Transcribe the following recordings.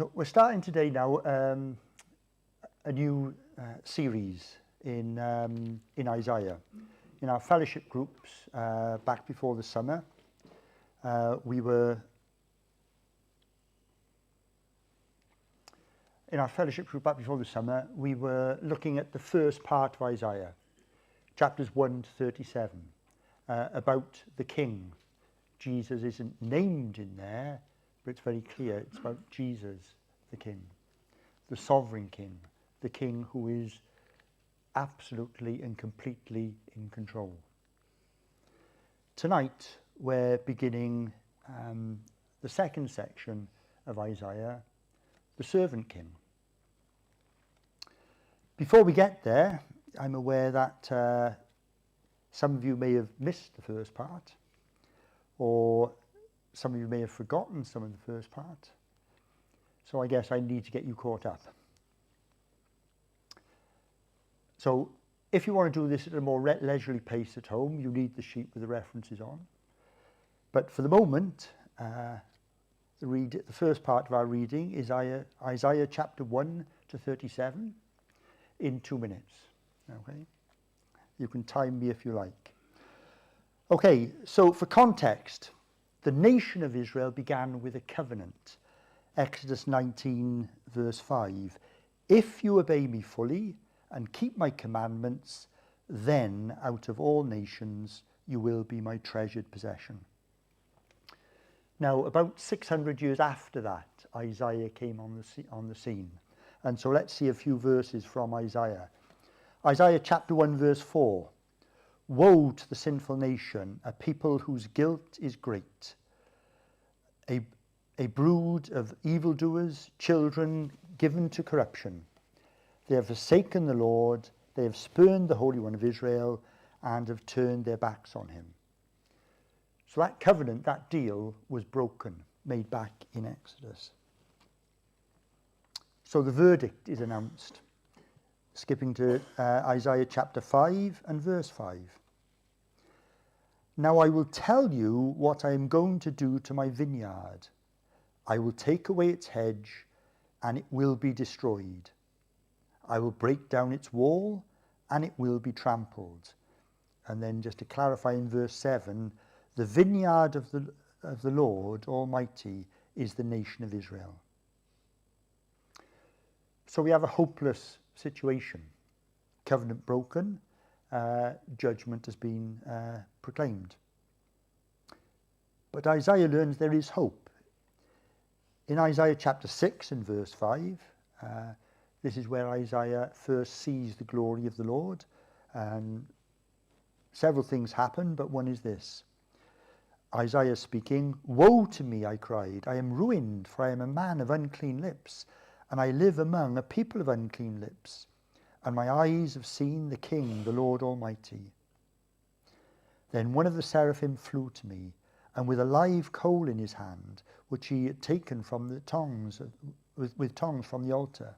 So we're starting today now a new series in Isaiah. In our fellowship groups back before the summer, we were looking at the first part of Isaiah, chapters 1 to 37, about the King. Jesus isn't named in there, but it's very clear it's about Jesus, the King, the sovereign King, the King who is absolutely and completely in control. Tonight we're beginning the second section of Isaiah, the servant King. Before we get there, I'm aware that some of you may have missed the first part, or some of you may have forgotten some of the first part. So I guess I need to get you caught up. So if you want to do this at a more leisurely pace at home, you need the sheet with the references on. But for the moment, the first part of our reading is Isaiah chapter 1 to 37 in 2 minutes. Okay? You can time me if you like. Okay, so for context, the nation of Israel began with a covenant. Exodus 19 verse 5. If you obey me fully and keep my commandments, then out of all nations you will be my treasured possession. Now, about 600 years after that, Isaiah came on the scene. And so let's see a few verses from Isaiah. Isaiah chapter 1 verse 4. Woe to the sinful nation, a people whose guilt is great. A brood of evildoers, children given to corruption. They have forsaken the Lord, they have spurned the Holy One of Israel, and have turned their backs on him. So that covenant, that deal, was broken, made back in Exodus. So the verdict is announced. Skipping to Isaiah chapter 5 and verse 5. Now I will tell you what I am going to do to my vineyard. I will take away its hedge, and it will be destroyed. I will break down its wall, and it will be trampled. And then just to clarify in verse 7, the vineyard of the Lord Almighty is the nation of Israel. So we have a hopeless situation. Covenant broken, judgment has been proclaimed. But Isaiah learns there is hope. In Isaiah chapter 6 and verse 5, this is where Isaiah first sees the glory of the Lord. Several things happen, but one is this. Isaiah speaking, "Woe to me, I cried, I am ruined, for I am a man of unclean lips, and I live among a people of unclean lips. And my eyes have seen the King, the Lord Almighty." Then one of the seraphim flew to me, and with a live coal in his hand, which he had taken from the tongs, with tongs from the altar.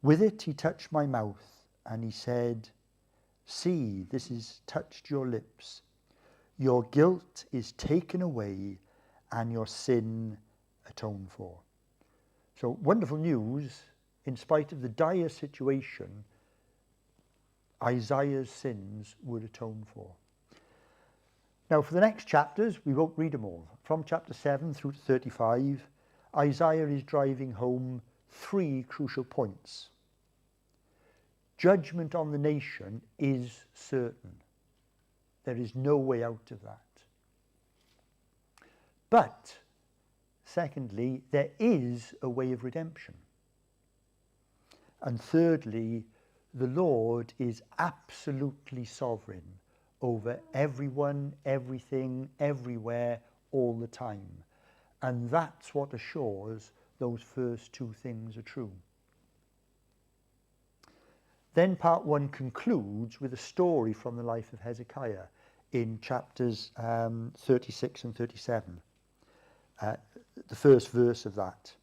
With it he touched my mouth, and he said, "See, this has touched your lips. Your guilt is taken away, and your sin atoned for." So wonderful news. In spite of the dire situation, Isaiah's sins were atoned for. Now for the next chapters, we won't read them all. From chapter 7 through to 35, Isaiah is driving home 3 crucial points. Judgment on the nation is certain. There is no way out of that. But, secondly, there is a way of redemption. And thirdly, the Lord is absolutely sovereign over everyone, everything, everywhere, all the time. And that's what assures those first 2 things are true. Then part 1 concludes with a story from the life of Hezekiah in chapters 36 and 37. The first verse of that.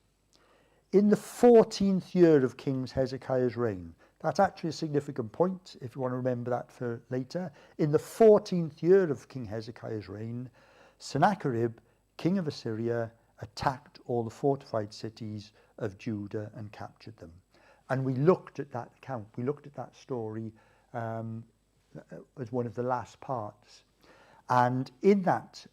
In the 14th year of King Hezekiah's reign, that's actually a significant point if you want to remember that for later. In the 14th year of King Hezekiah's reign, Sennacherib, king of Assyria, attacked all the fortified cities of Judah and captured them. And we looked at that account, we looked at that story as one of the last parts. And in that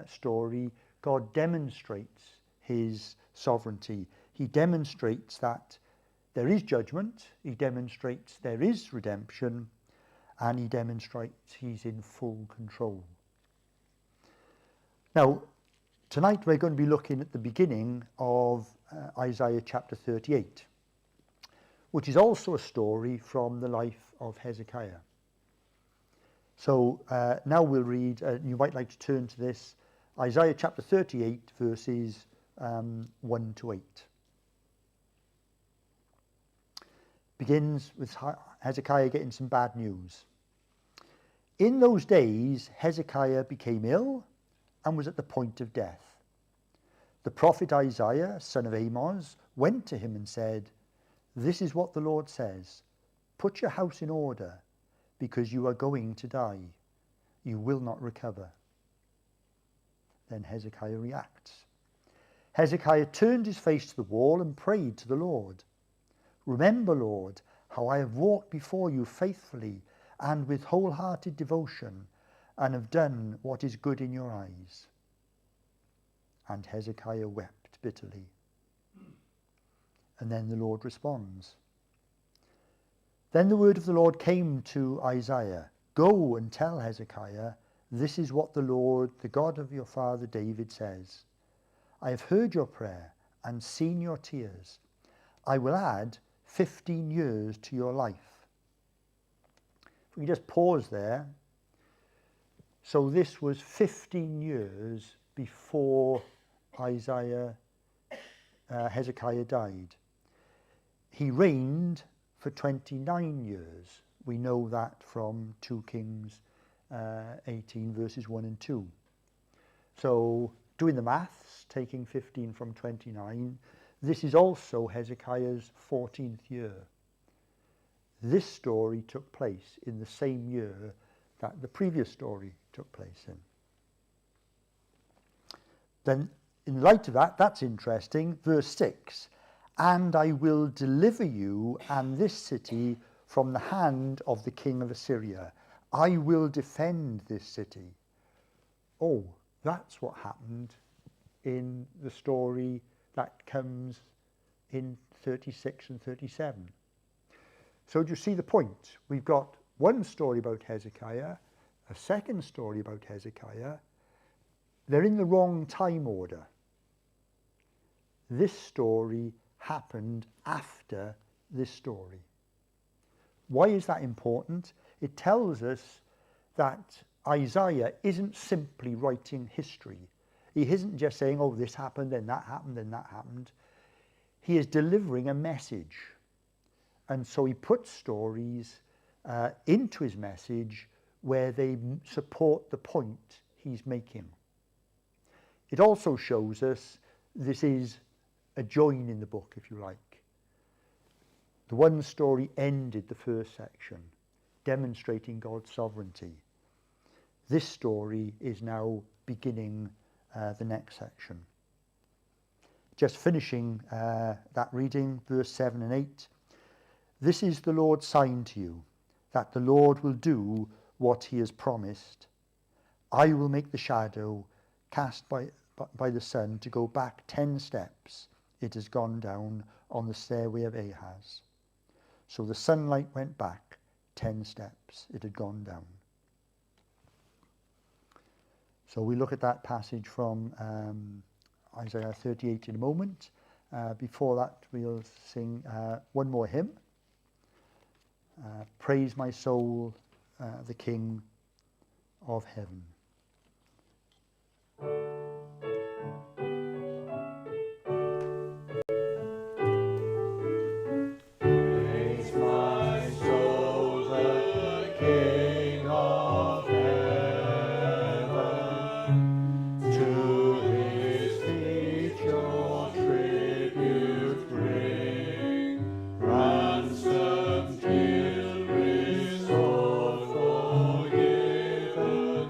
story, God demonstrates his sovereignty. He demonstrates that there is judgment, he demonstrates there is redemption, and he demonstrates he's in full control. Now, tonight we're going to be looking at the beginning of Isaiah chapter 38, which is also a story from the life of Hezekiah. So now we'll read, you might like to turn to this, Isaiah chapter 38, verses 1 to 8. Begins with Hezekiah getting some bad news. In those days, Hezekiah became ill and was at the point of death. The prophet Isaiah, son of Amos, went to him and said, "This is what the Lord says, put your house in order, because you are going to die. You will not recover." Then Hezekiah reacts. Hezekiah turned his face to the wall and prayed to the Lord. "Remember, Lord, how I have walked before you faithfully and with wholehearted devotion, and have done what is good in your eyes." And Hezekiah wept bitterly. And then the Lord responds. Then the word of the Lord came to Isaiah. "Go and tell Hezekiah, this is what the Lord, the God of your father David says. I have heard your prayer and seen your tears. I will add 15 years to your life." If we can just pause there. So this was 15 years before Hezekiah died. He reigned for 29 years. We know that from 2 Kings 18 verses 1 and 2. So doing the maths, taking 15 from 29, this is also Hezekiah's 14th year. This story took place in the same year that the previous story took place in. Then, in light of that, that's interesting, verse 6, "And I will deliver you and this city from the hand of the king of Assyria. I will defend this city." Oh, that's what happened in the story that comes in 36 and 37. So do you see the point? We've got one story about Hezekiah, a second story about Hezekiah. They're in the wrong time order. This story happened after this story. Why is that important? It tells us that Isaiah isn't simply writing history. He isn't just saying, oh, this happened, then that happened, then that happened. He is delivering a message. And so he puts stories into his message where they support the point he's making. It also shows us this is a join in the book, if you like. The one story ended the first section, demonstrating God's sovereignty. This story is now beginning the next section. Just finishing that reading, verse 7 and 8. "This is the Lord's sign to you, that the Lord will do what he has promised. I will make the shadow cast by the sun to go back 10 steps. It has gone down on the stairway of Ahaz." So the sunlight went back 10 steps. It had gone down. So we look at that passage from Isaiah 38 in a moment. Before that, we'll sing one more hymn. "Praise my soul, the King of heaven." Ransom till restored, forgiven,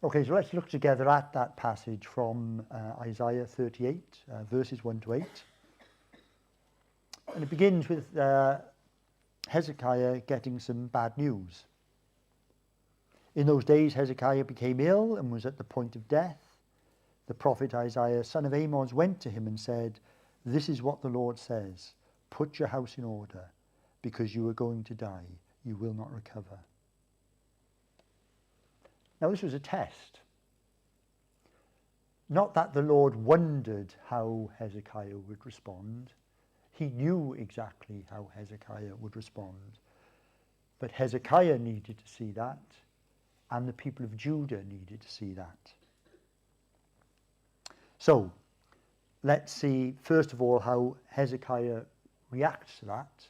Okay, so let's look together at that passage from Isaiah 38, verses 1 to 8. And it begins with Hezekiah getting some bad news. In those days, Hezekiah became ill and was at the point of death. The prophet Isaiah, son of Amos, went to him and said, "This is what the Lord says, put your house in order, because you are going to die. You will not recover." Now, this was a test. Not that the Lord wondered how Hezekiah would respond. He knew exactly how Hezekiah would respond. But Hezekiah needed to see that, and the people of Judah needed to see that. So, let's see, first of all, how Hezekiah reacts to that,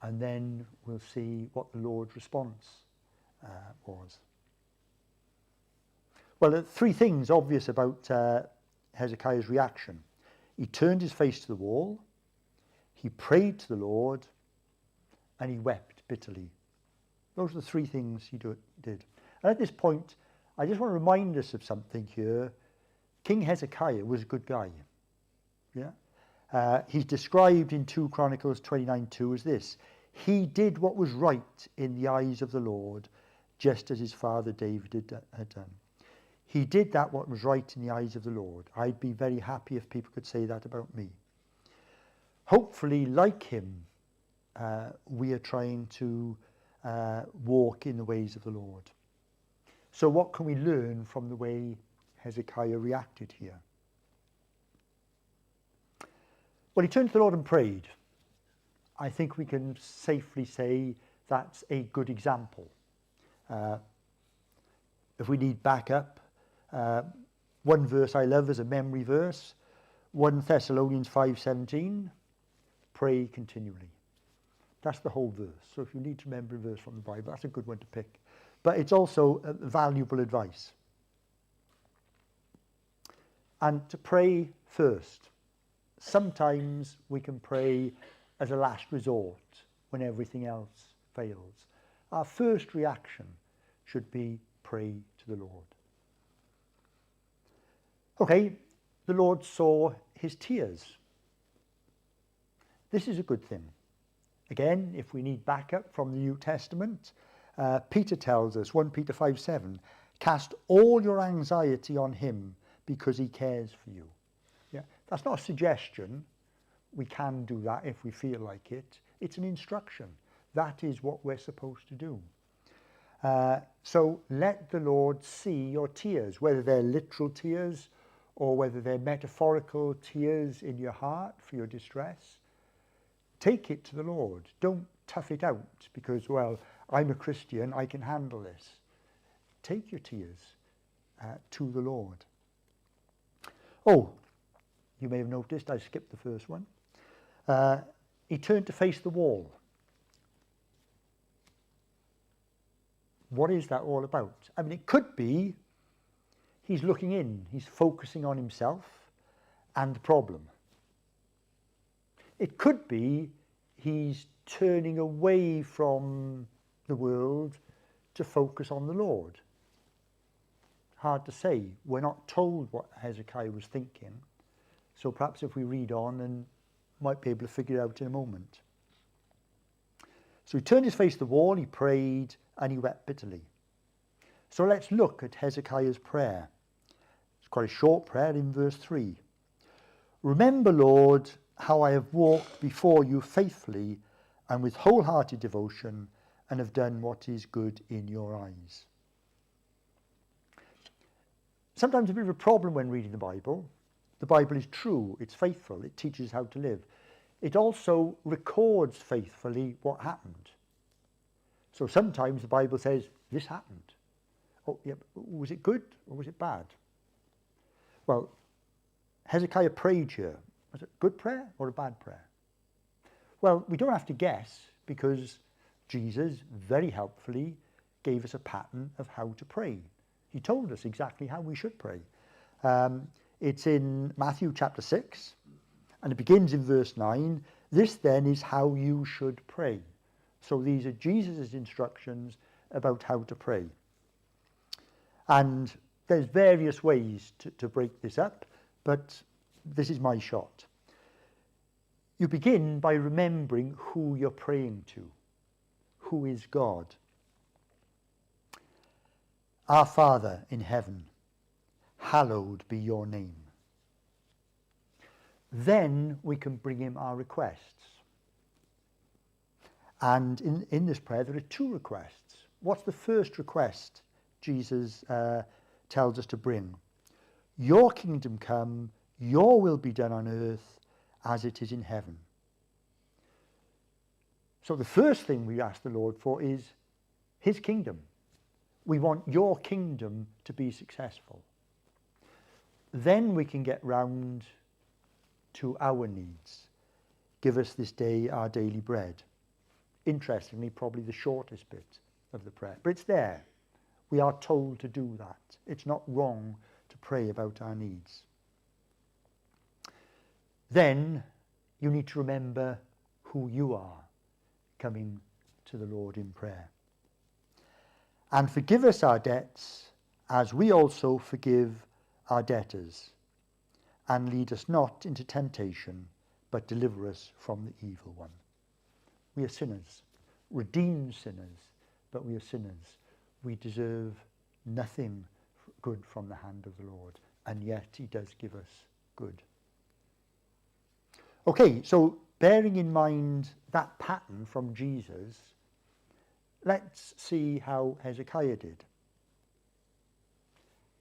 and then we'll see what the Lord's response was. Well, there are three things obvious about Hezekiah's reaction. He turned his face to the wall, he prayed to the Lord, and he wept bitterly. Those are the three things he did. And at this point, I just want to remind us of something here. King Hezekiah was a good guy. Yeah, he's described in 2 Chronicles 29:2 as this: "He did what was right in the eyes of the Lord, just as his father David had done." He did that what was right in the eyes of the Lord. I'd be very happy if people could say that about me. Hopefully, like him, we are trying to walk in the ways of the Lord. So what can we learn from the way Hezekiah reacted here? Well, he turned to the Lord and prayed. I think we can safely say that's a good example. If we need backup, one verse I love as a memory verse, 1 Thessalonians 5:17, pray continually. That's the whole verse. So if you need to remember a verse from the Bible, that's a good one to pick. But it's also valuable advice. And to pray first. Sometimes we can pray as a last resort when everything else fails. Our first reaction should be pray to the Lord. Okay, the Lord saw his tears. This is a good thing. Again, if we need backup from the New Testament, Peter tells us, 1 Peter 5:7, "Cast all your anxiety on him because he cares for you." Yeah, that's not a suggestion. We can do that if we feel like it. It's an instruction. That is what we're supposed to do. So let the Lord see your tears, whether they're literal tears or whether they're metaphorical tears in your heart for your distress. Take it to the Lord. Don't tough it out because, well, I'm a Christian, I can handle this. Take your tears to the Lord. Oh, you may have noticed I skipped the first one. He turned to face the wall. What is that all about? I mean, it could be he's looking in, he's focusing on himself and the problem. It could be he's turning away from the world to focus on the Lord. Hard to say. We're not told what Hezekiah was thinking. So perhaps if we read on, and might be able to figure it out in a moment. So he turned his face to the wall, he prayed, and he wept bitterly. So let's look at Hezekiah's prayer. It's quite a short prayer in verse 3. "Remember, Lord, how I have walked before you faithfully and with wholehearted devotion, and have done what is good in your eyes." Sometimes a bit of a problem when reading the Bible. The Bible is true, it's faithful, it teaches how to live. It also records faithfully what happened. So sometimes the Bible says, this happened. Oh, yeah, was it good or was it bad? Well, Hezekiah prayed here. Was it a good prayer or a bad prayer? Well, we don't have to guess because Jesus very helpfully gave us a pattern of how to pray. He told us exactly how we should pray. It's in Matthew chapter 6, and it begins in verse 9. "This then is how you should pray." So these are Jesus' instructions about how to pray. And there's various ways to break this up, but this is my shot. You begin by remembering who you're praying to. Who is God? Our Father in heaven, hallowed be your name. Then we can bring him our requests. And in this prayer, there are two requests. What's the first request Jesus tells us to bring? Your kingdom come, your will be done on earth as it is in heaven. So the first thing we ask the Lord for is his kingdom. We want your kingdom to be successful. Then we can get round to our needs. Give us this day our daily bread. Interestingly, probably the shortest bit of the prayer. But it's there. We are told to do that. It's not wrong to pray about our needs. Then you need to remember who you are coming to the Lord in prayer. And forgive us our debts as we also forgive our debtors. And lead us not into temptation, but deliver us from the evil one. We are sinners, redeemed sinners, but we are sinners. We deserve nothing good from the hand of the Lord, and yet he does give us good. Okay, so bearing in mind that pattern from Jesus, let's see how Hezekiah did.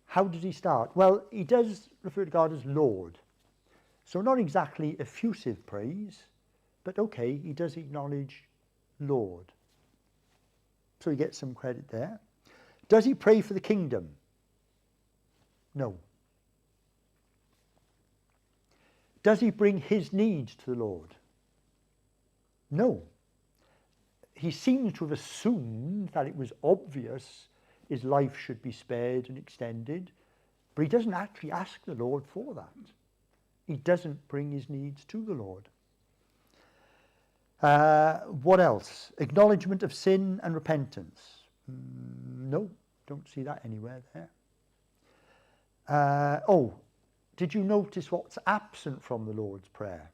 How did he start? Well, he does refer to God as Lord. So not exactly effusive praise, but okay, he does acknowledge Lord. So he gets some credit there. Does he pray for the kingdom? No. Does he bring his needs to the Lord? No. He seems to have assumed that it was obvious his life should be spared and extended, but he doesn't actually ask the Lord for that. He doesn't bring his needs to the Lord. What else? Acknowledgement of sin and repentance. No, don't see that anywhere there. Did you notice what's absent from the Lord's Prayer?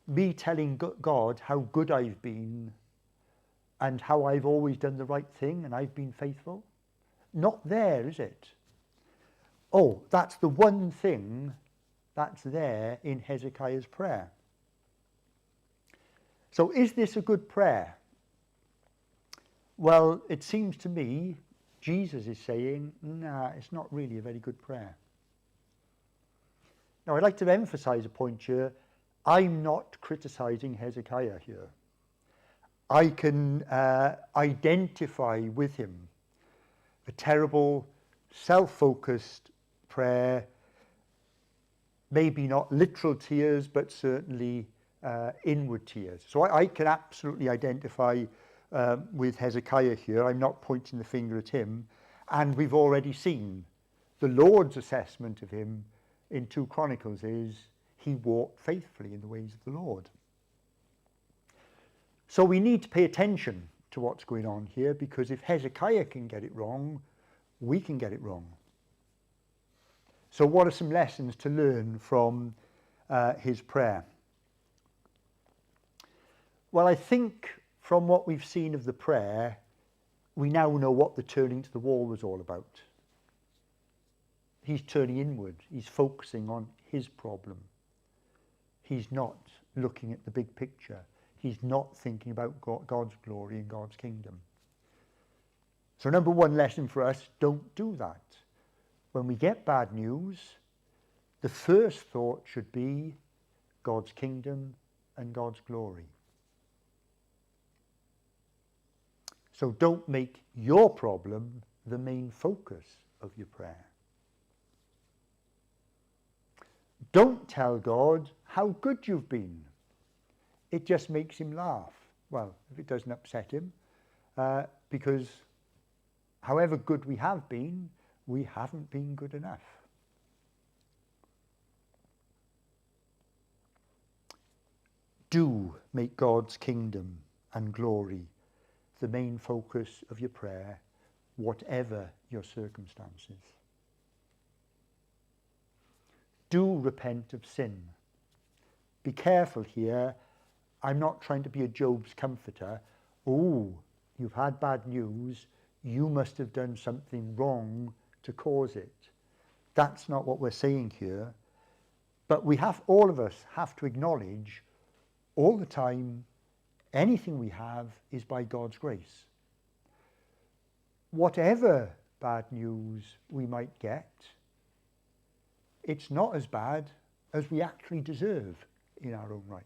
Me telling God how good I've been and how I've always done the right thing and I've been faithful. Not there, is it? Oh, that's the one thing that's there in Hezekiah's prayer. So is this a good prayer? Well, it seems to me Jesus is saying, nah, it's not really a very good prayer. Now, I'd like to emphasize a point here. I'm not criticizing Hezekiah here. I can identify with him. A terrible, self-focused prayer, maybe not literal tears, but certainly inward tears. So I can absolutely identify with Hezekiah here. I'm not pointing the finger at him. And we've already seen the Lord's assessment of him in 2 Chronicles is he walked faithfully in the ways of the Lord. So we need to pay attention to what's going on here, because if Hezekiah can get it wrong, we can get it wrong. So what are some lessons to learn from his prayer? Well, I think from what we've seen of the prayer, we now know what the turning to the wall was all about. He's turning inward. He's focusing on his problem. He's not looking at the big picture. He's not thinking about God's glory and God's kingdom. So number one lesson for us, don't do that. When we get bad news, the first thought should be God's kingdom and God's glory. So don't make your problem the main focus of your prayer. Don't tell God how good you've been. It just makes him laugh. Well, if it doesn't upset him, because however good we have been, we haven't been good enough. Do make God's kingdom and glory the main focus of your prayer, whatever your circumstances. Do repent of sin. Be careful here. I'm not trying to be a Job's comforter. Oh, you've had bad news. You must have done something wrong to cause it. That's not what we're saying here. But all of us have to acknowledge all the time, anything we have is by God's grace. Whatever bad news we might get, it's not as bad as we actually deserve in our own right.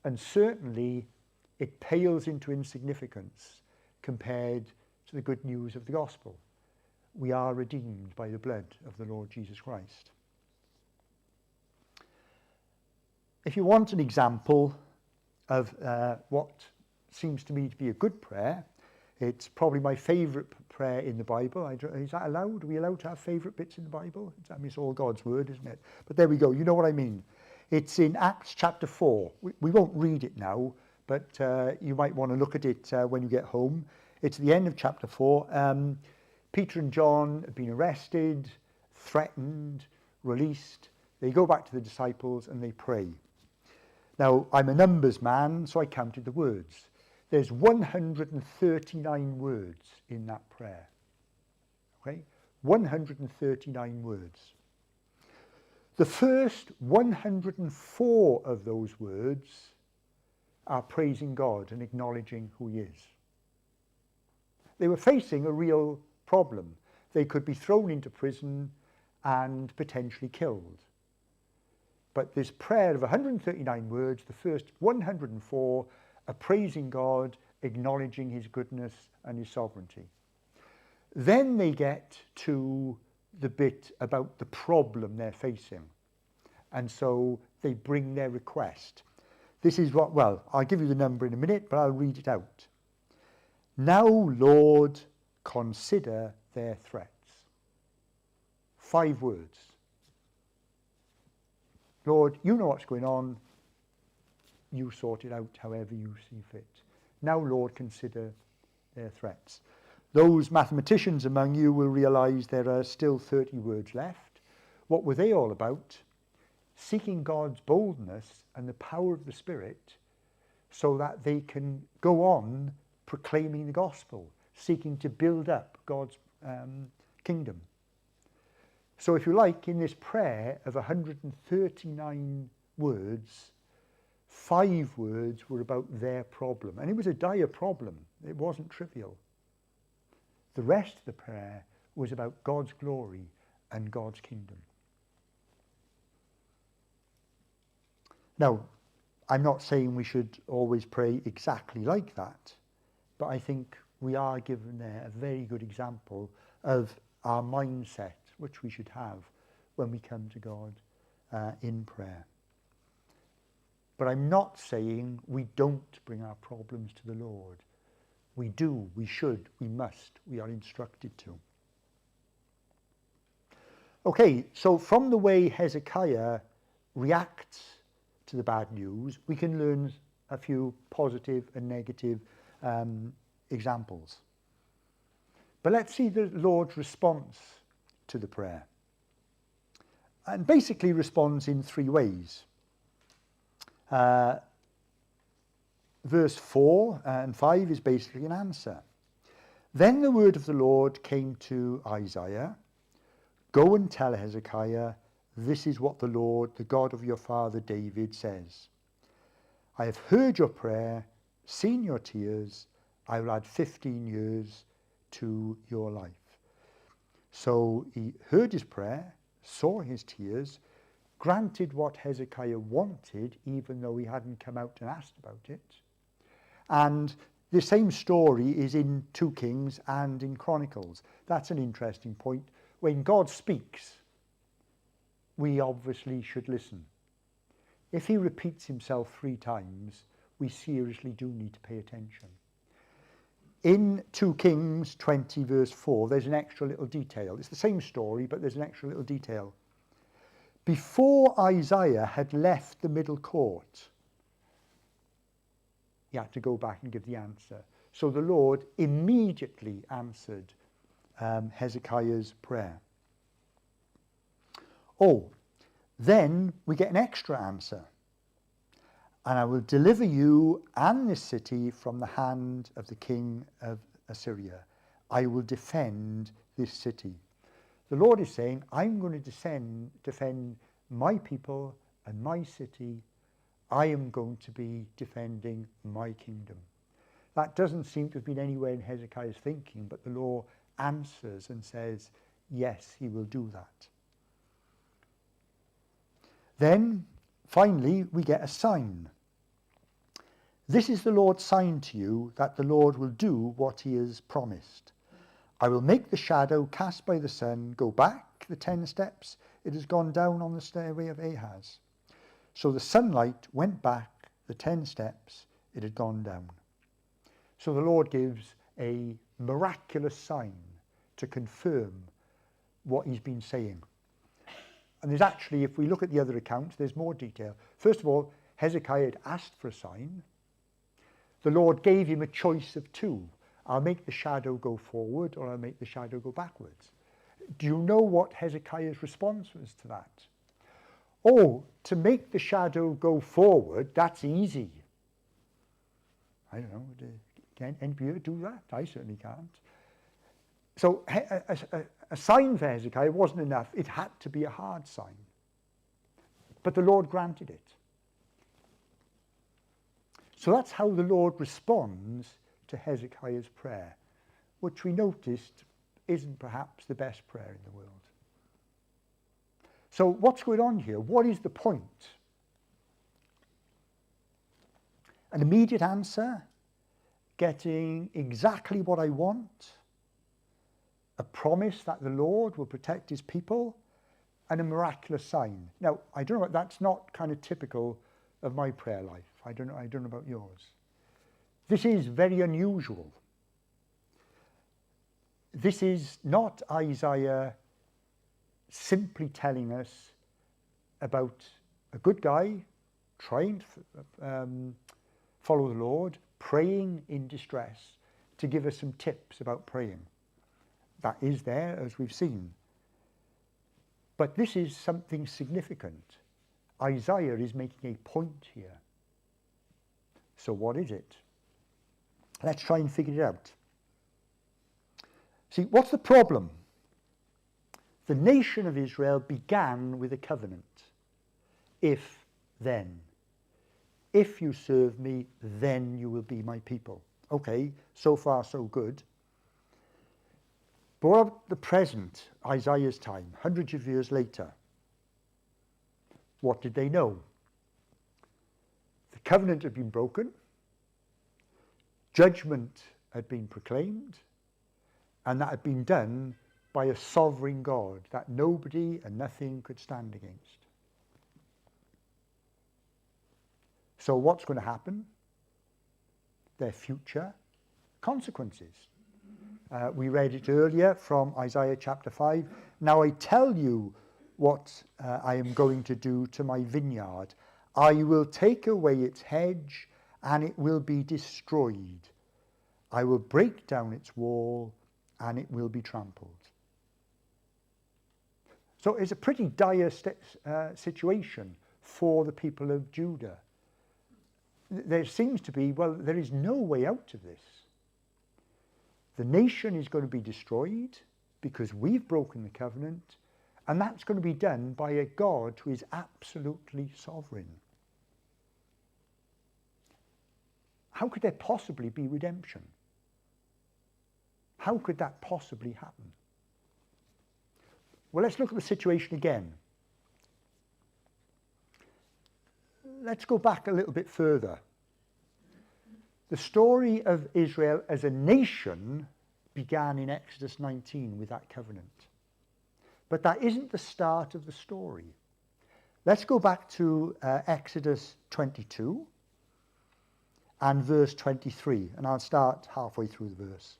And certainly it pales into insignificance compared to the good news of the gospel. We are redeemed by the blood of the Lord Jesus Christ. If you want an example of what seems to me to be a good prayer, it's probably my favourite prayer in the Bible. Is that allowed? Are we allowed to have favourite bits in the Bible? I mean, it's all God's word, isn't it? But there we go. You know what I mean. It's in Acts chapter 4. We won't read it now, but you might want to look at it when you get home. It's the end of chapter 4. Peter and John have been arrested, threatened, released. They go back to the disciples and they pray. Now, I'm a numbers man, so I counted the words. There's 139 words in that prayer. Okay? 139 words. The first 104 of those words are praising God and acknowledging who He is. They were facing a real problem. They could be thrown into prison and potentially killed. But this prayer of 139 words, the first 104 are praising God, acknowledging His goodness and His sovereignty. Then they get to the bit about the problem they're facing. And so they bring their request. This is what, well, I'll give you the number in a minute, but I'll read it out. Now, Lord, consider their threats. 5 words. Lord, you know what's going on. You sort it out however you see fit. Now, Lord, consider their threats. Those mathematicians among you will realise there are still 30 words left. What were they all about? Seeking God's boldness and the power of the Spirit so that they can go on proclaiming the gospel, seeking to build up God's kingdom. So if you like, in this prayer of 139 words, 5 words were about their problem. And it was a dire problem. It wasn't trivial. The rest of the prayer was about God's glory and God's kingdom. Now, I'm not saying we should always pray exactly like that, but I think we are given there a very good example of our mindset, which we should have when we come to God in prayer. But I'm not saying we don't bring our problems to the Lord. We do, we should, we must, we are instructed to. Okay, so from the way Hezekiah reacts to the bad news, we can learn a few positive and negative examples. But let's see the Lord's response to the prayer. And basically responds in 3 ways. Verse 4 and 5 is basically an answer. Then the word of the Lord came to Isaiah. Go and tell Hezekiah, this is what the Lord, the God of your father David, says. I have heard your prayer, seen your tears. I will add 15 years to your life. So he heard his prayer, saw his tears, granted what Hezekiah wanted, even though he hadn't come out and asked about it. And the same story is in 2 Kings and in Chronicles. That's an interesting point. When God speaks, we obviously should listen. If he repeats himself 3 times, we seriously do need to pay attention. In 2 Kings 20 verse 4, there's an extra little detail. It's the same story, but there's an extra little detail. Before Isaiah had left the middle court, he had to go back and give the answer. So the Lord immediately answered Hezekiah's prayer. Oh, then we get an extra answer. And I will deliver you and this city from the hand of the king of Assyria. I will defend this city. The Lord is saying, I'm going to defend my people and my city. I am going to be defending my kingdom. That doesn't seem to have been anywhere in Hezekiah's thinking, but the Lord answers and says, yes, he will do that. Then, finally, we get a sign. This is the Lord's sign to you that the Lord will do what he has promised. I will make the shadow cast by the sun go back the 10 steps it has gone down on the stairway of Ahaz. So the sunlight went back the 10 steps it had gone down. So the Lord gives a miraculous sign to confirm what he's been saying. And there's actually, if we look at the other accounts, there's more detail. First of all, Hezekiah had asked for a sign. The Lord gave him a choice of two. I'll make the shadow go forward or I'll make the shadow go backwards. Do you know what Hezekiah's response was to that? Oh, to make the shadow go forward, that's easy. I don't know, can anybody do that? I certainly can't. So a sign for Hezekiah wasn't enough. It had to be a hard sign. But the Lord granted it. So that's how the Lord responds to Hezekiah's prayer, which we noticed isn't perhaps the best prayer in the world. So what's going on here? What is the point? An immediate answer, getting exactly what I want, a promise that the Lord will protect his people, and a miraculous sign. Now, I don't know, that's not kind of typical of my prayer life. I don't know about yours. This is very unusual. This is not Isaiah simply telling us about a good guy trying to follow the Lord, praying in distress, to give us some tips about praying. That is there, as we've seen. But this is something significant. Isaiah is making a point here. So what is it? Let's try and figure it out. See, what's the problem? The nation of Israel began with a covenant. If, then. If you serve me, then you will be my people. Okay, so far so good. But what about the present, Isaiah's time, hundreds of years later? What did they know? The covenant had been broken. Judgment had been proclaimed. And that had been done by a sovereign God that nobody and nothing could stand against. So what's going to happen? Their future consequences. We read it earlier from Isaiah chapter 5. Now I tell you what I am going to do to my vineyard. I will take away its hedge and it will be destroyed. I will break down its wall and it will be trampled. So it's a pretty dire situation for the people of Judah. There seems to be, well, there is no way out of this. The nation is going to be destroyed because we've broken the covenant, and that's going to be done by a God who is absolutely sovereign. How could there possibly be redemption? How could that possibly happen? Well, let's look at the situation again. Let's go back a little bit further. The story of Israel as a nation began in Exodus 19 with that covenant. But that isn't the start of the story. Let's go back to Exodus 22 and verse 23, and I'll start halfway through the verse.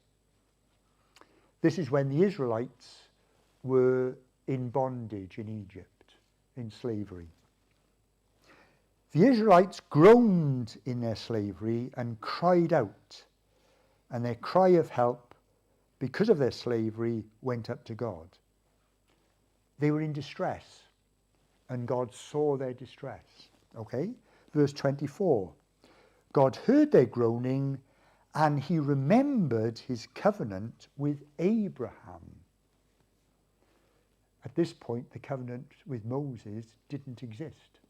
This is when the Israelites were in bondage in Egypt, in slavery. The Israelites groaned in their slavery and cried out, and their cry of help because of their slavery went up to God. They were in distress, and God saw their distress. Okay? Verse 24. God heard their groaning, and he remembered his covenant with Abraham. At this point, the covenant with Moses didn't exist.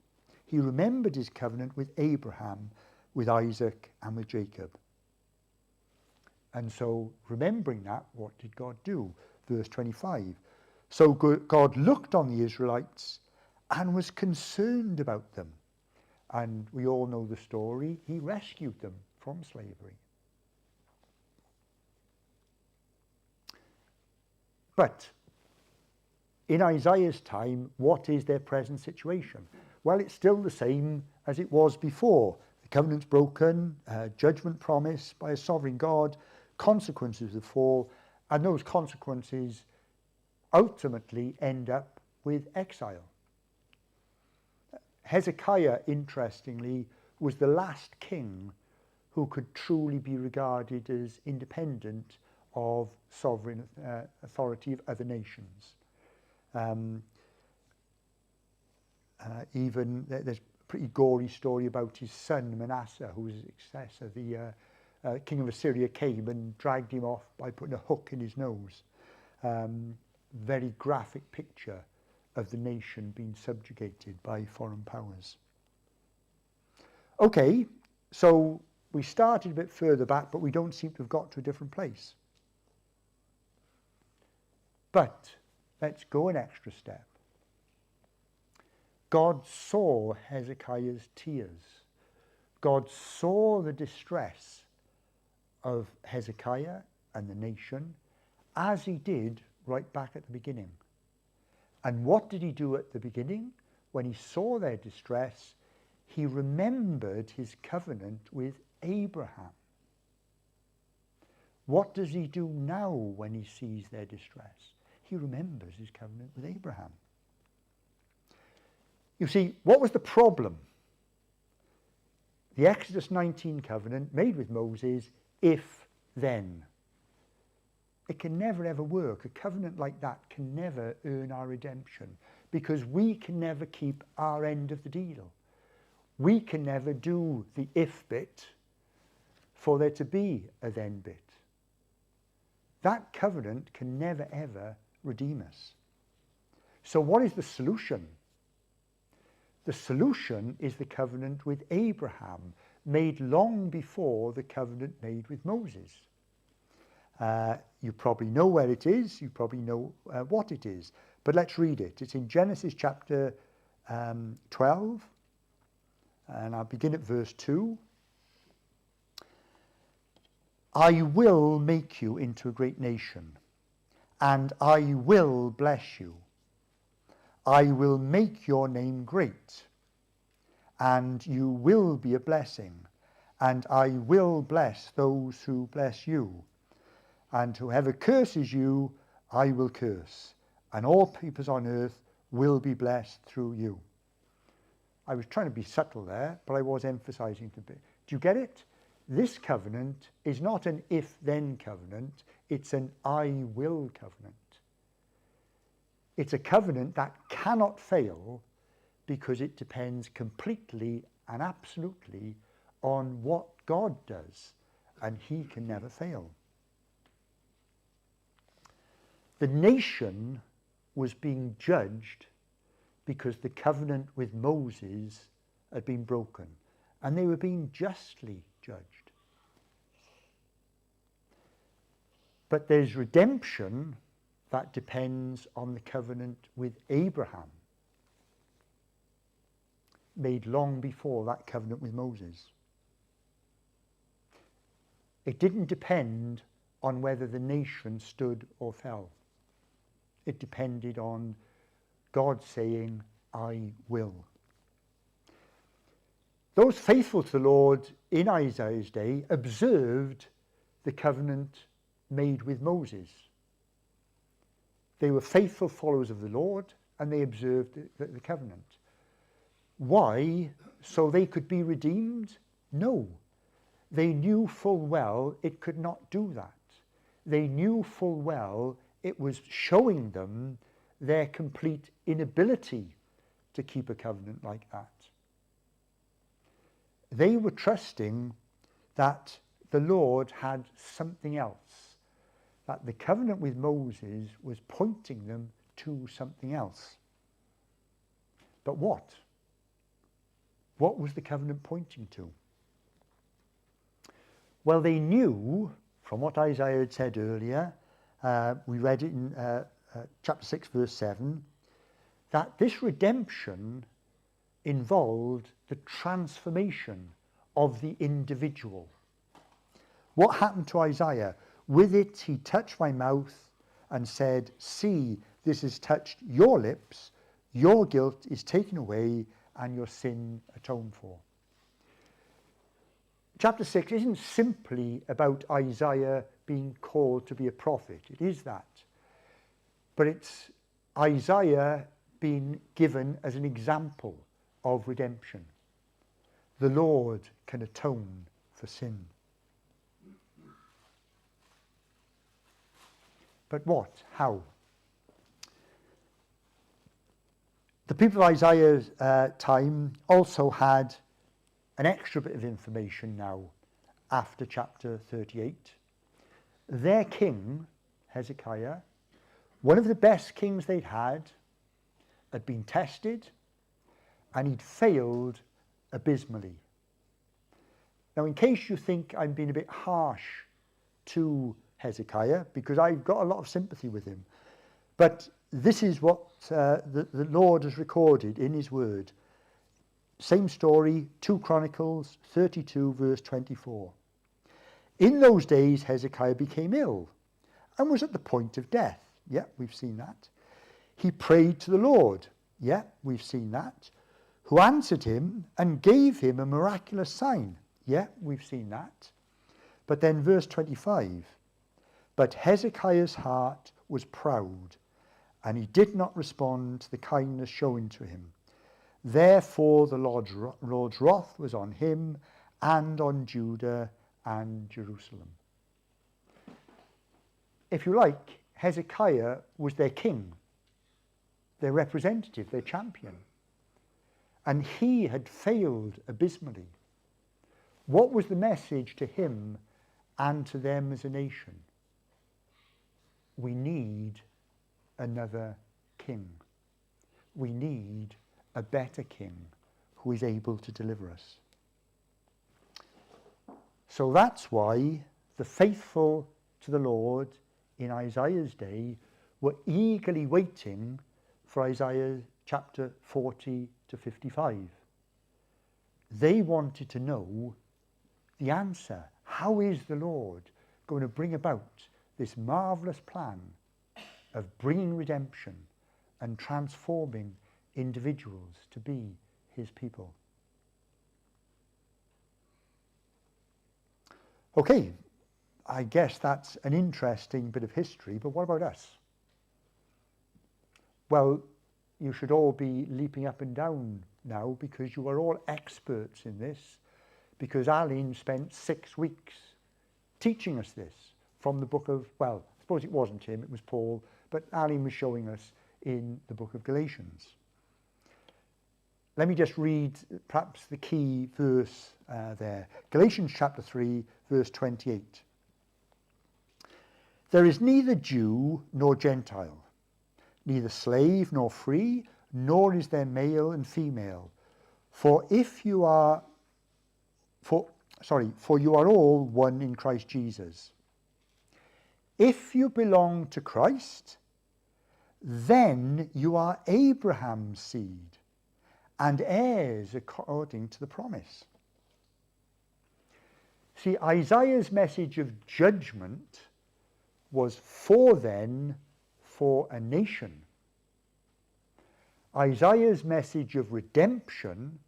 He remembered his covenant with Abraham, with Isaac, and with Jacob. And so, remembering that, what did God do? Verse 25. So God looked on the Israelites and was concerned about them. And we all know the story. He rescued them from slavery. But in Isaiah's time, what is their present situation? Well, it's still the same as it was before. The covenant's broken, judgment promised by a sovereign God, consequences of fall, and those consequences ultimately end up with exile. Hezekiah, interestingly, was the last king who could truly be regarded as independent of sovereign authority of other nations. Even there's a pretty gory story about his son Manasseh, who was his successor. The king of Assyria came and dragged him off by putting a hook in his nose. Very graphic picture of the nation being subjugated by foreign powers. Okay, so we started a bit further back, but we don't seem to have got to a different place. But let's go an extra step. God saw Hezekiah's tears. God saw the distress of Hezekiah and the nation, as he did right back at the beginning. And what did he do at the beginning? When he saw their distress, he remembered his covenant with Abraham. What does he do now when he sees their distress? He remembers his covenant with Abraham. You see, what was the problem? The Exodus 19 covenant made with Moses, if then. It can never ever work. A covenant like that can never earn our redemption, because we can never keep our end of the deal. We can never do the if bit for there to be a then bit. That covenant can never ever redeem us. So what is the solution? The solution is the covenant with Abraham, made long before the covenant made with Moses. You probably know where it is, you probably know what it is, but let's read it. It's in Genesis chapter 12, and I'll begin at verse 2. I will make you into a great nation, and I will bless you. I will make your name great, and you will be a blessing, and I will bless those who bless you. And whoever curses you, I will curse, and all peoples on earth will be blessed through you. I was trying to be subtle there, but I was emphasizing a bit. Do you get it? This covenant is not an if-then covenant, it's an I will covenant. It's a covenant that cannot fail because it depends completely and absolutely on what God does, and he can never fail. The nation was being judged because the covenant with Moses had been broken, and they were being justly judged. But there's redemption that depends on the covenant with Abraham, made long before that covenant with Moses. It didn't depend on whether the nation stood or fell. It depended on God saying, I will. Those faithful to the Lord in Isaiah's day observed the covenant made with Moses. They were faithful followers of the Lord, and they observed the covenant. Why? So they could be redeemed? No. they knew full well it could not do that. They knew full well it was showing them their complete inability to keep a covenant like that. They were trusting that the Lord had something else, that the covenant with Moses was pointing them to something else. But what? What was the covenant pointing to? Well, they knew, from what Isaiah had said earlier, we read it in chapter 6, verse 7, that this redemption involved the transformation of the individual. What happened to Isaiah? With it he touched my mouth and said, see, this has touched your lips, your guilt is taken away and your sin atoned for. Chapter 6 isn't simply about Isaiah being called to be a prophet. It is that. But it's Isaiah being given as an example of redemption. The Lord can atone for sin. But what? How? The people of Isaiah's time also had an extra bit of information now after chapter 38. Their king, Hezekiah, one of the best kings they'd had been tested and he'd failed abysmally. Now, in case you think I'm being a bit harsh to Hezekiah, because I've got a lot of sympathy with him, but this is what the Lord has recorded in his word. Same story, 2 Chronicles 32, verse 24. In those days, Hezekiah became ill and was at the point of death. Yeah, we've seen that. He prayed to the Lord. Yeah, we've seen that. Who answered him and gave him a miraculous sign. Yeah, we've seen that. But then verse 25. But Hezekiah's heart was proud, and he did not respond to the kindness shown to him. Therefore the Lord's wrath was on him and on Judah and Jerusalem. If you like, Hezekiah was their king, their representative, their champion. And he had failed abysmally. What was the message to him and to them as a nation? We need another king. We need a better king who is able to deliver us. So that's why the faithful to the Lord in Isaiah's day were eagerly waiting for Isaiah chapter 40 to 55. They wanted to know the answer. How is the Lord going to bring about this marvelous plan of bringing redemption and transforming individuals to be his people? Okay, I guess that's an interesting bit of history, but what about us? Well, you should all be leaping up and down now because you are all experts in this, because Aline spent 6 weeks teaching us this from the book of, well, I suppose it wasn't him, it was Paul, but Aline was showing us in the book of Galatians. Let me just read perhaps the key verse there. Galatians chapter 3, verse 28. There is neither Jew nor Gentile, neither slave nor free, nor is there male and female. For you are all one in Christ Jesus. If you belong to Christ, then you are Abraham's seed and heirs according to the promise. See, Isaiah's message of judgment was for a nation. Isaiah's message of redemption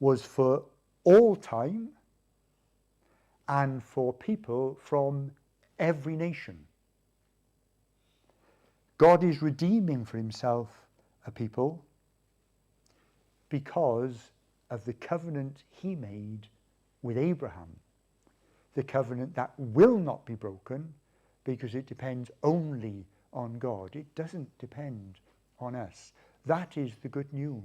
was for all time and for people from every nation. God is redeeming for himself a people because of the covenant he made with Abraham, the covenant that will not be broken, because it depends only on God. It doesn't depend on us. That is the good news.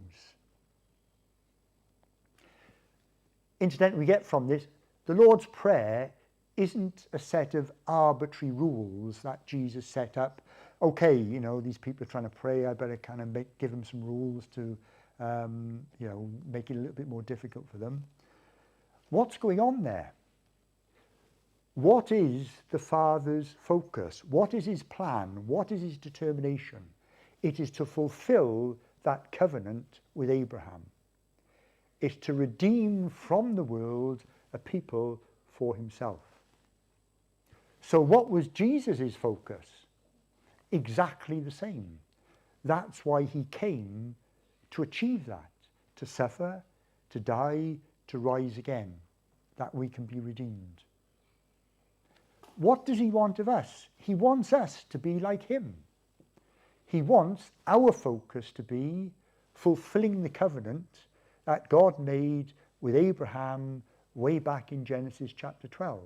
Incidentally, we get from this, the Lord's Prayer isn't a set of arbitrary rules that Jesus set up. Okay, you know, these people are trying to pray, I better kind of give them some rules to, make it a little bit more difficult for them. What's going on there? What is the Father's focus? What is his plan? What is his determination? It is to fulfill that covenant with Abraham. It's to redeem from the world a people for himself. So what was Jesus' focus? Exactly the same. That's why he came, to achieve that, to suffer, to die, to rise again, that we can be redeemed. What does he want of us? He wants us to be like him. He wants our focus to be fulfilling the covenant that God made with Abraham way back in Genesis chapter 12.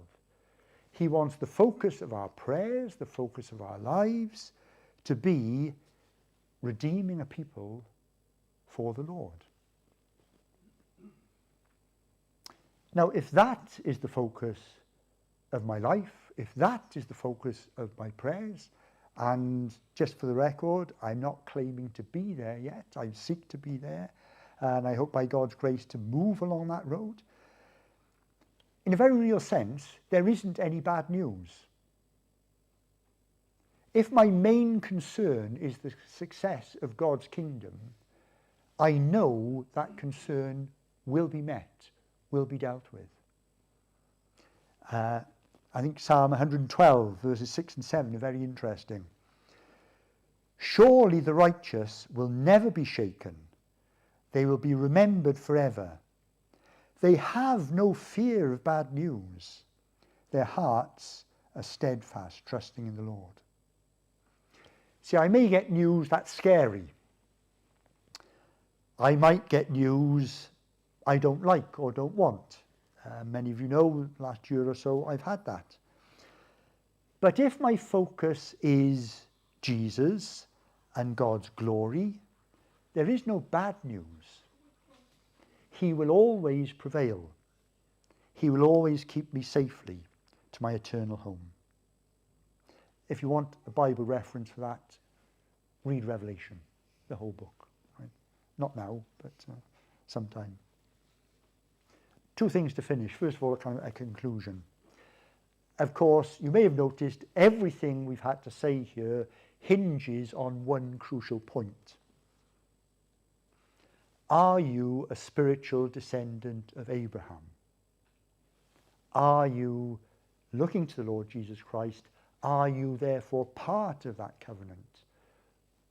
He wants the focus of our prayers, the focus of our lives, to be redeeming a people for the Lord. Now, if that is the focus of my life, if that is the focus of my prayers, and just for the record, I'm not claiming to be there yet, I seek to be there, and I hope by God's grace to move along that road. In a very real sense, there isn't any bad news. If my main concern is the success of God's kingdom, I know that concern will be met, will be dealt with. I think Psalm 112, verses 6 and 7 are very interesting. Surely the righteous will never be shaken. They will be remembered forever. They have no fear of bad news. Their hearts are steadfast, trusting in the Lord. See, I may get news that's scary. I might get news I don't like or don't want. Many of you know, last year or so, I've had that. But if my focus is Jesus and God's glory, there is no bad news. He will always prevail. He will always keep me safely to my eternal home. If you want a Bible reference for that, read Revelation, the whole book. Right? Not now, but sometime. Two things to finish. First of all, kind of a conclusion. Of course, you may have noticed everything we've had to say here hinges on one crucial point. Are you a spiritual descendant of Abraham? Are you looking to the Lord Jesus Christ? Are you therefore part of that covenant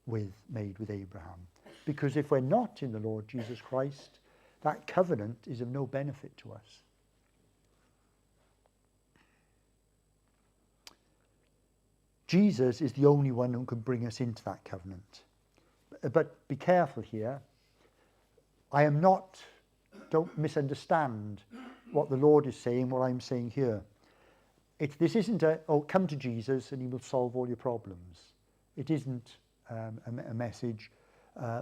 made with Abraham? Because if we're not in the Lord Jesus Christ, that covenant is of no benefit to us. Jesus is the only one who can bring us into that covenant. But be careful here. Don't misunderstand what the Lord is saying, what I'm saying here. This isn't come to Jesus and he will solve all your problems. It isn't a message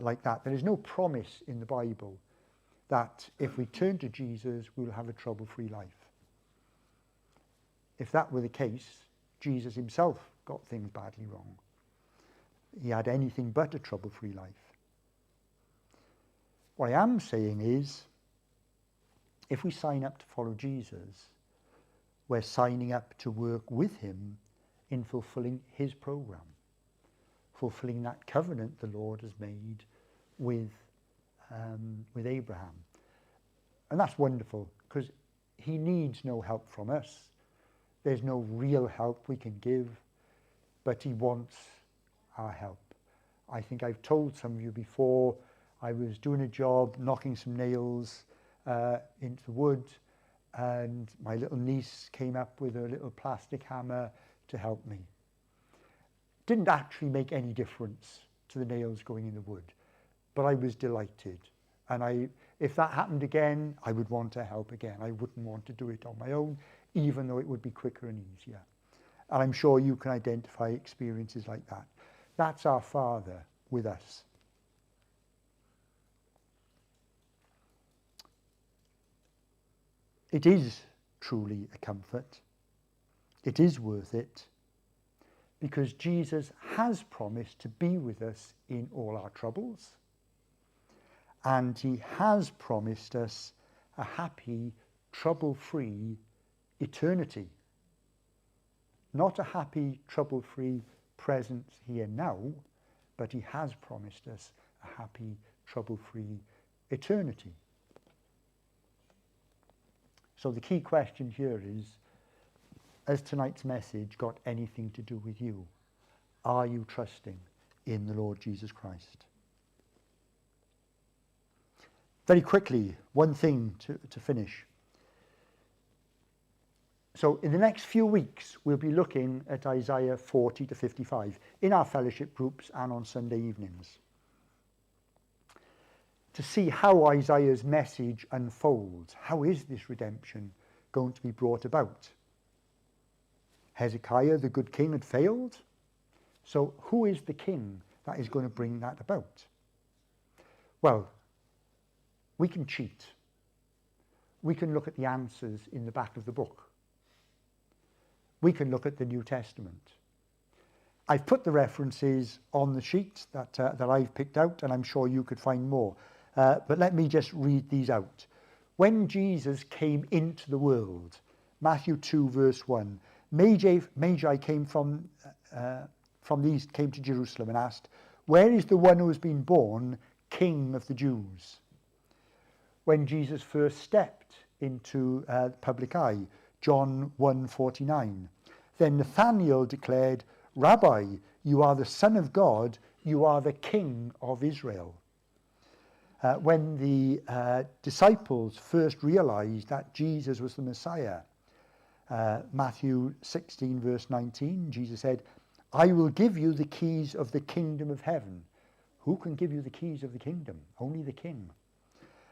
like that. There is no promise in the Bible that if we turn to Jesus, we'll have a trouble-free life. If that were the case, Jesus himself got things badly wrong. He had anything but a trouble-free life. What I am saying is, if we sign up to follow Jesus, we're signing up to work with him in fulfilling his program, fulfilling that covenant the Lord has made with Abraham. And that's wonderful, because he needs no help from us. There's no real help we can give, but he wants our help. I think I've told some of you before, I was doing a job knocking some nails into the wood, and my little niece came up with a little plastic hammer to help me. Didn't actually make any difference to the nails going in the wood, but I was delighted. And if that happened again, I would want to help again. I wouldn't want to do it on my own. even though it would be quicker and easier. And I'm sure you can identify experiences like that. That's our Father with us. It is truly a comfort. It is worth it, because Jesus has promised to be with us in all our troubles, and he has promised us a happy, trouble-free eternity. Not a happy, trouble-free present here now, but he has promised us a happy, trouble-free eternity. So the key question here is, has tonight's message got anything to do with you? Are you trusting in the Lord Jesus Christ? Very quickly, one thing to finish. So in the next few weeks, we'll be looking at Isaiah 40 to 55 in our fellowship groups and on Sunday evenings, to see how Isaiah's message unfolds. How is this redemption going to be brought about? Hezekiah, the good king, had failed. So who is the king that is going to bring that about? Well, we can cheat. We can look at the answers in the back of the book. We can look at the New Testament. I've put the references on the sheet that I've picked out, and I'm sure you could find more. But let me just read these out. When Jesus came into the world, Matthew 2 verse 1, Magi came from the east, came to Jerusalem and asked, "Where is the one who has been born King of the Jews?" When Jesus first stepped into the public eye, John 1:49, then Nathanael declared, "Rabbi, you are the Son of God, you are the King of Israel." When the disciples first realized that Jesus was the Messiah, Matthew 16 verse 19, Jesus said, "I will give you the keys of the kingdom of heaven." Who can give you the keys of the kingdom? Only the King.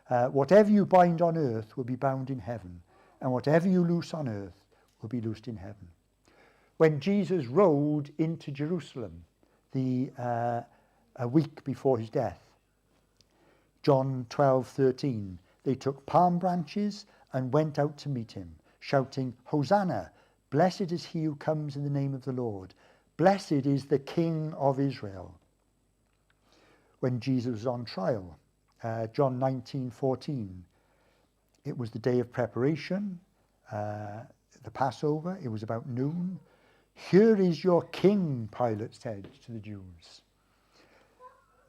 Whatever you bind on earth will be bound in heaven, and whatever you loose on earth will be loosed in heaven. When Jesus rode into Jerusalem a week before his death, John 12:13, they took palm branches and went out to meet him, shouting, "Hosanna, blessed is he who comes in the name of the Lord. Blessed is the King of Israel." When Jesus was on trial, John 19:14, it was the day of preparation, the Passover, it was about noon. "Here is your king," Pilate said to the Jews.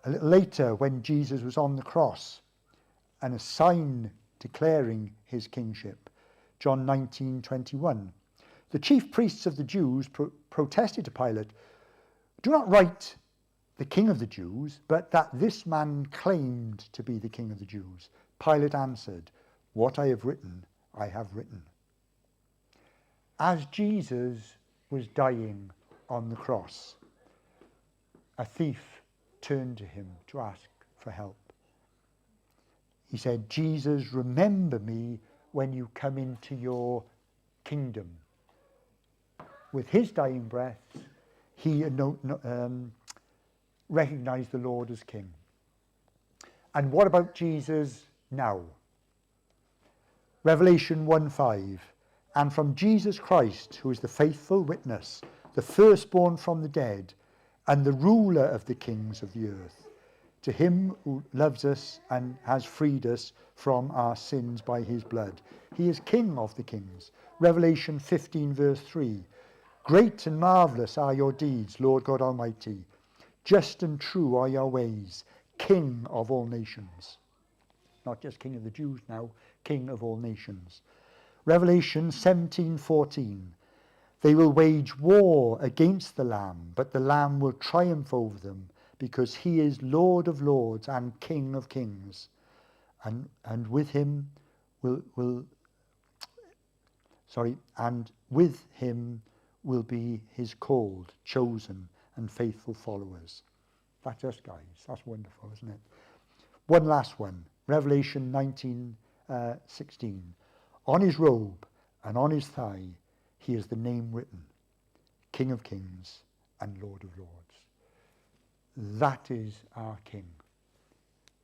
A little later, when Jesus was on the cross, and a sign declaring his kingship, John 19:21, the chief priests of the Jews protested to Pilate, "Do not write the King of the Jews, but that this man claimed to be the King of the Jews." Pilate answered, "What I have written, I have written." As Jesus was dying on the cross, a thief turned to him to ask for help. He said, "Jesus, remember me when you come into your kingdom." With his dying breath, he recognized the Lord as King. And what about Jesus now? Revelation 1:5, "And from Jesus Christ, who is the faithful witness, the firstborn from the dead, and the ruler of the kings of the earth, to him who loves us and has freed us from our sins by his blood." He is King of the kings. Revelation 15 verse 3, "Great and marvelous are your deeds, Lord God Almighty. Just and true are your ways, King of all nations." Not just King of the Jews now, King of all nations. Revelation 17:14, "They will wage war against the Lamb, but the Lamb will triumph over them, because he is Lord of lords and King of kings. And with him will be his called, chosen, and faithful followers." That's us, guys. That's wonderful, isn't it? One last one. Revelation 19:16. "On his robe and on his thigh he has the name written, King of Kings and Lord of Lords. That is our King.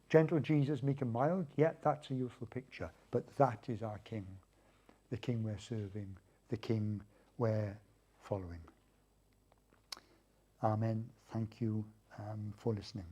Gentle Jesus, meek and mild, yet that's a useful picture, but that is our King, the King we're serving, the King we're following. Amen. Thank you for listening.